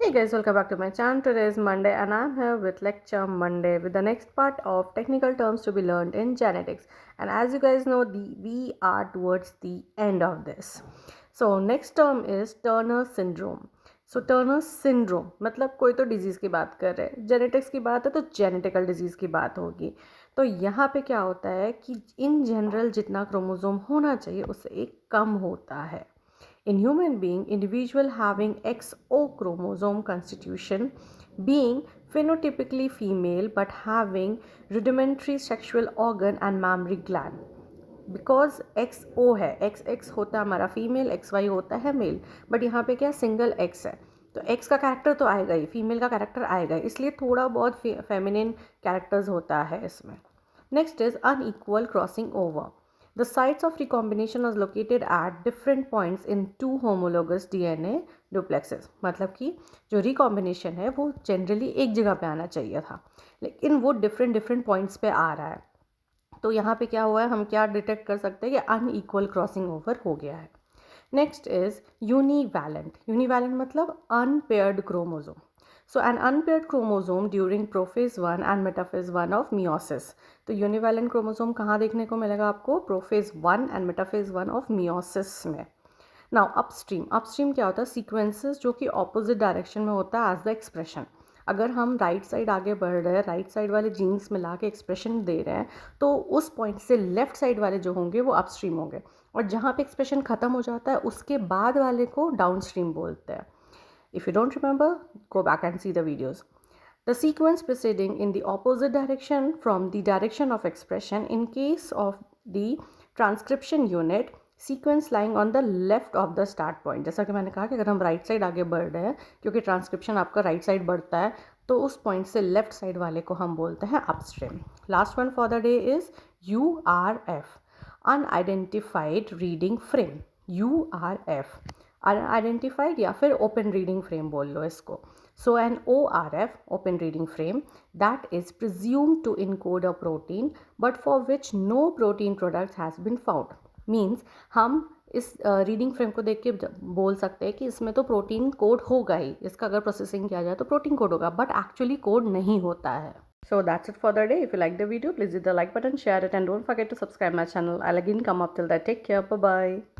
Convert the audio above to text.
Hey guys, welcome back to my channel. Today is Monday and I'm here with Lecture Monday with the next part of technical terms to be learned in genetics. And as you guys know, we are towards the end of this. So next term is Turner syndrome. So Turner syndrome मतलब कोई तो disease की बात कर रहे हैं, genetics की बात है तो जेनेटिकल डिजीज़ की बात होगी. तो यहाँ पे क्या होता है कि इन जनरल जितना क्रोमोसोम होना चाहिए उससे एक कम होता है. In human being, individual having XO chromosome constitution being phenotypically female but having rudimentary sexual organ and mammary gland. Because X O है, एक्स एक्स होता है हमारा फीमेल, एक्स वाई होता है मेल, बट यहाँ पे क्या सिंगल एक्स है तो एक्स का कैरेक्टर तो आएगा ही, फीमेल का कैरेक्टर आएगा ही, इसलिए थोड़ा बहुत फेमिनिन कैरेक्टर्स होता है इसमें. Next is unequal crossing over. The sites of recombination was located at different points in two homologous DNA duplexes. मतलब कि जो recombination है वो generally एक जगह पे आना चाहिए था, लेकिन वो different पॉइंट्स पे आ रहा है. तो यहाँ पे क्या हुआ है, हम क्या डिटेक्ट कर सकते हैं कि अनइक्वल क्रॉसिंग ओवर हो गया है. Next is यूनिवैलेंट. यूनिवैलेंट मतलब unpaired chromosome. So an unpaired chromosome during prophase 1 and metaphase 1 of meiosis. तो यूनिवैलेंट क्रोमोसोम कहाँ देखने को मिलेगा आपको? Prophase 1 and metaphase 1 of meiosis में. Now upstream. अपस्ट्रीम क्या होता है? सीक्वेंसेस जो कि ऑपोजिट डायरेक्शन में होता है एज द एक्सप्रेशन. अगर हम राइट साइड आगे बढ़ रहे हैं, राइट साइड वाले जीन्स मिला के एक्सप्रेशन दे रहे हैं, तो उस पॉइंट से लेफ्ट साइड वाले जो होंगे वो अपस्ट्रीम होंगे, और जहाँ पे एक्सप्रेशन ख़त्म हो जाता है उसके बाद वाले को डाउनस्ट्रीम बोलते हैं. If you don't remember, go back and see the videos. The sequence proceeding in the opposite direction from the direction of expression in case of the transcription unit, sequence lying on the left of the start point. जैसा कि मैंने कहा कि अगर हम right side आगे बढ़ रहे हैं, क्योंकि ट्रांसक्रिप्शन आपका राइट साइड बढ़ता है, तो उस पॉइंट से लेफ्ट साइड वाले को हम बोलते हैं upstream. Last one for the day is URF, unidentified reading frame. URF unidentified या फिर ओपन रीडिंग फ्रेम बोल लो इसको. So an ORF, open reading frame, that is presumed to encode a protein but for which no protein product has been found. Means हम इस reading frame को देख के बोल सकते हैं कि इसमें तो प्रोटीन कोड होगा ही, इसका अगर प्रोसेसिंग किया जाए तो प्रोटीन कोड होगा, बट एक्चुअली कोड नहीं होता है. So that's it for the day. If you like the video, please hit the like button, share it, and don't forget to subscribe my channel. I'll again come up till that. Take care. Bye bye.